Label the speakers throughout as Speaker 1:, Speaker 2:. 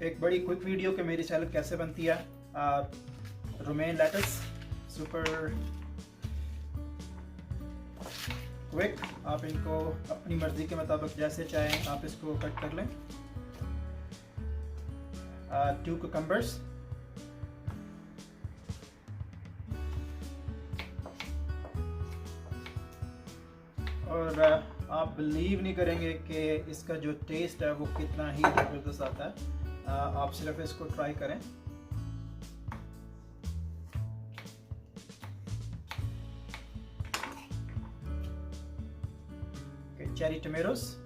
Speaker 1: एक बड़ी quick video कि मेरी सैलड कैसे बनती है। Romaine lettuce super quick. आप इनको अपनी मर्ज़ी के मुताबिक जैसे चाहें आप इसको कट कर लें। 2 cucumbers, और आप बिलीव नहीं करेंगे कि इसका जो टेस्ट है वो कितना ही ज़बरदस्त आता है। आप सिर्फ इसको ट्राई करें। चेरी टमेटोस,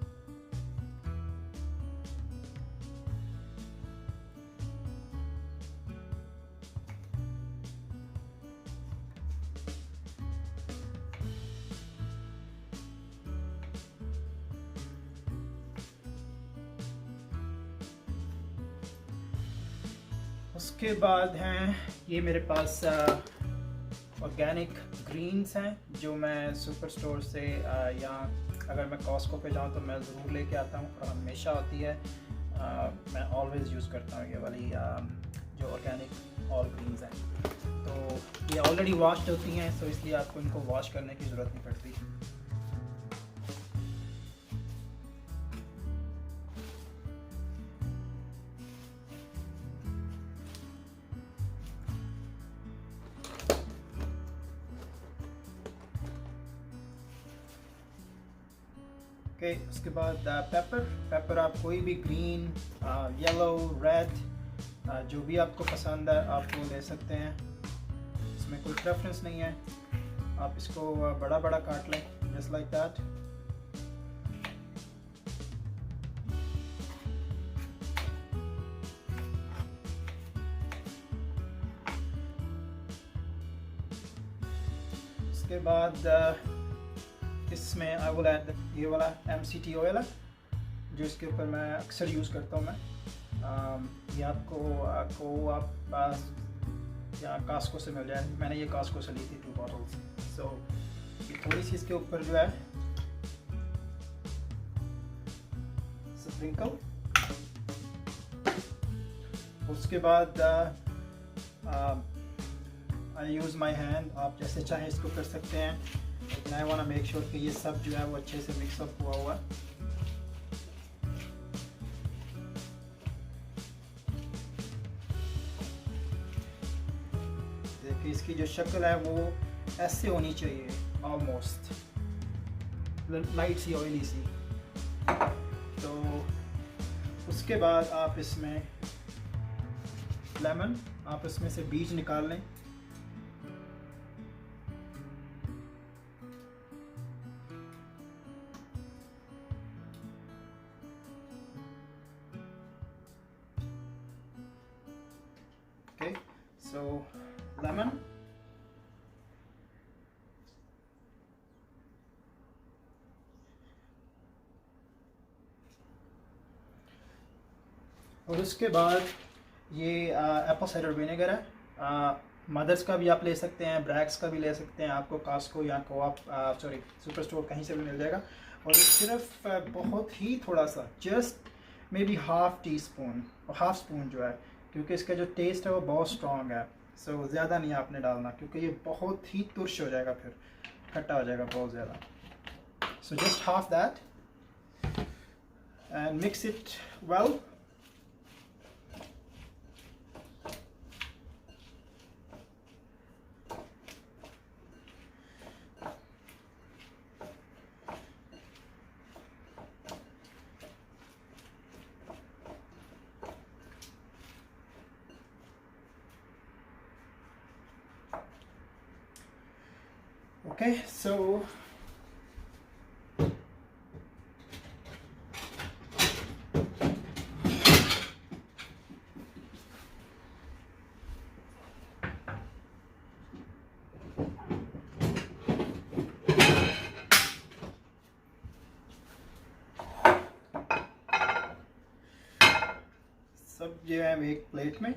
Speaker 1: उसके बाद हैं ये मेरे पास ऑर्गेनिक ग्रीन्स हैं जो मैं सुपर स्टोर से या अगर मैं कॉस्को पे जाऊँ तो मैं ज़रूर लेके आता हूँ और हमेशा होती है। मैं ऑलवेज़ यूज़ करता हूँ ये वाली जो ऑर्गेनिक ऑल ग्रीन्स हैं। तो ये ऑलरेडी वॉश्ड होती हैं, तो इसलिए आपको इनको वॉश करने की ज़रूरत नहीं पड़ती। उसके बाद पेपर आप कोई भी ग्रीन, येलो, रेड, जो भी आपको पसंद है आप वो ले सकते हैं। इसमें कोई प्रेफरेंस नहीं है। आप इसको बड़ा बड़ा काट लें जस्ट लाइक दैट। उसके बाद इसमें आई विल ऐड ये वाला MCT ऑयल है जो इसके ऊपर मैं अक्सर यूज़ करता हूँ। मैं ये आपको आप या कास्को से मिल जाए। मैंने ये कास्को से ली थी 2 बॉटल्स। सो ये थोड़ी सी इसके ऊपर जो है स्प्रिंकल। उसके बाद आई यूज़ माई हैंड। आप जैसे चाहें इसको कर सकते हैं। I want to make sure कि ये सब जो है वो अच्छे से मिक्सअप हुआ है। देखिए इसकी जो शक्ल है वो ऐसे होनी चाहिए, ऑलमोस्ट लाइट सी ऑयली सी। तो उसके बाद आप इसमें लेमन, आप इसमें से बीज निकाल लें। So lemon, और उसके बाद ये एप्पल साइडर विनेगर है। मदर्स का भी आप ले सकते हैं, ब्रैक्स का भी ले सकते हैं। आपको कास्को या सुपर स्टोर कहीं से भी मिल जाएगा। और सिर्फ बहुत ही थोड़ा सा, just may be half spoon जो है, क्योंकि इसका जो टेस्ट है वो बहुत स्ट्रॉन्ग है। सो ज़्यादा नहीं आपने डालना क्योंकि ये बहुत ही तुर्श हो जाएगा, फिर खट्टा हो जाएगा बहुत ज़्यादा। So just half that and mix it well. Okay, so सब जो है एक प्लेट में।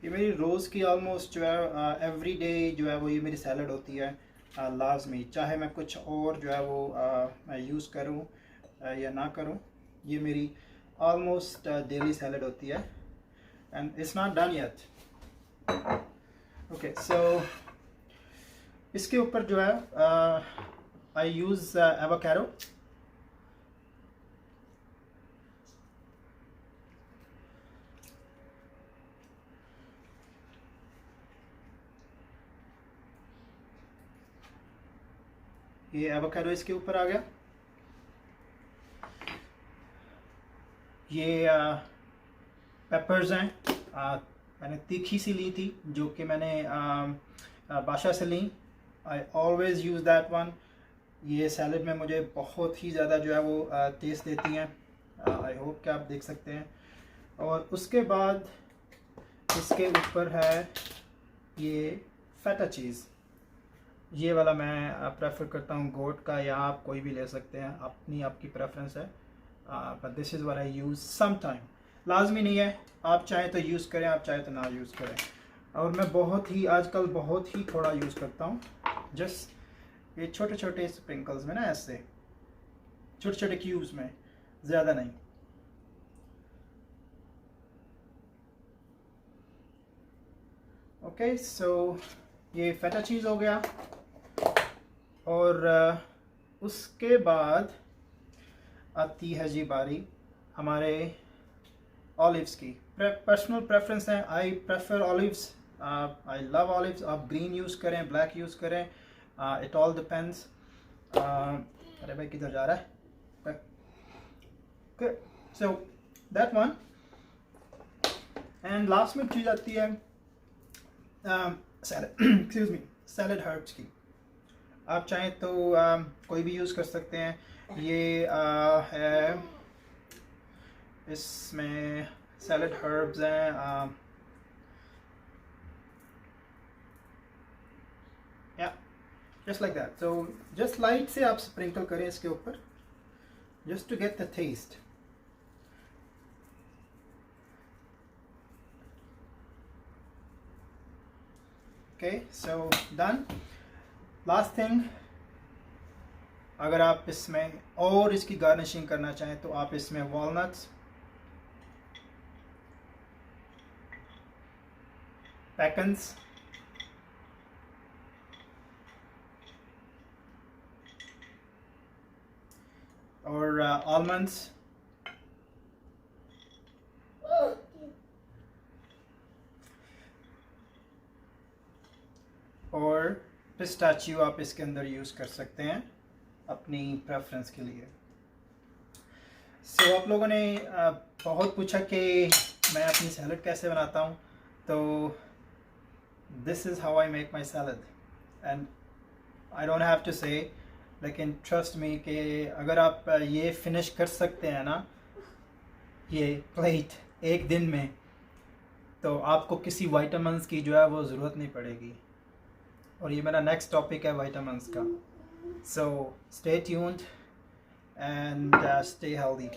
Speaker 1: ये मेरी रोज़ की ऑलमोस्ट जो है एवरी डे जो है वो ये मेरी सैलड होती है लाजमी। चाहे मैं कुछ और जो है वो मैं यूज़ करूँ, या ना करूं। ये मेरी ऑलमोस्ट डेली सैलड होती है and it's not done yet. Okay, so इसके ऊपर जो है आई यूज़ एवोकाडो। ये एवोकाडो इसके ऊपर आ गया। ये पेपर्स हैं, मैंने तीखी सी ली थी जो कि मैंने बादशाह से ली। I always use that one. ये सैलड में मुझे बहुत ही ज़्यादा जो है वो टेस्ट देती हैं। आई होप कि आप देख सकते हैं। और उसके बाद इसके ऊपर है ये फेटा चीज़। ये वाला मैं प्रेफर करता हूँ गोट का, या आप कोई भी ले सकते हैं, अपनी आपकी प्रेफरेंस है। But this is what I use some time. लाजमी नहीं है, आप चाहें तो यूज़ करें, आप चाहें तो ना यूज़ करें। और मैं बहुत ही आजकल बहुत ही थोड़ा यूज़ करता हूँ, जस्ट ये छोटे छोटे स्प्रिंकल्स में ना, ऐसे छोटे छोटे क्यूब्स में, ज़्यादा नहीं। ओके, सो ये फेटा चीज़ हो गया। और उसके बाद आती है जी बारी हमारे ऑलिव्स की। पर्सनल प्रेफरेंस है, I prefer olives, I love olives. आप ग्रीन यूज़ करें, ब्लैक यूज़ करें, इट ऑल डिपेंड्स। अरे भाई किधर जा रहा है? So that one. And last में चीज़ आती है एक्सक्यूज मी, सैलड हर्ब्स की। आप चाहें तो कोई भी यूज़ कर सकते हैं। ये है, इसमें सैलड हर्ब्स हैं, या just like that. So just light से आप स्प्रिंकल करें इसके ऊपर, just to get the taste. Okay, so done. Last thing, अगर आप इसमें और इसकी गार्निशिंग करना चाहें तो आप इसमें वॉलनट्स, पेकन्स, और आलमंड्स और पिस्ताचियो आप इसके अंदर यूज़ कर सकते हैं अपनी प्रेफरेंस के लिए। सो आप लोगों ने बहुत पूछा कि मैं अपनी सैलड कैसे बनाता हूँ, तो this is how I make my salad and I don't have to say, लेकिन ट्रस्ट मी कि अगर आप ये फिनिश कर सकते हैं ना, ये प्लेट एक दिन में, तो आपको किसी विटामिन्स की जो है वो ज़रूरत नहीं पड़ेगी। और ये मेरा नेक्स्ट टॉपिक है विटामिन्स का। So stay tuned and stay healthy.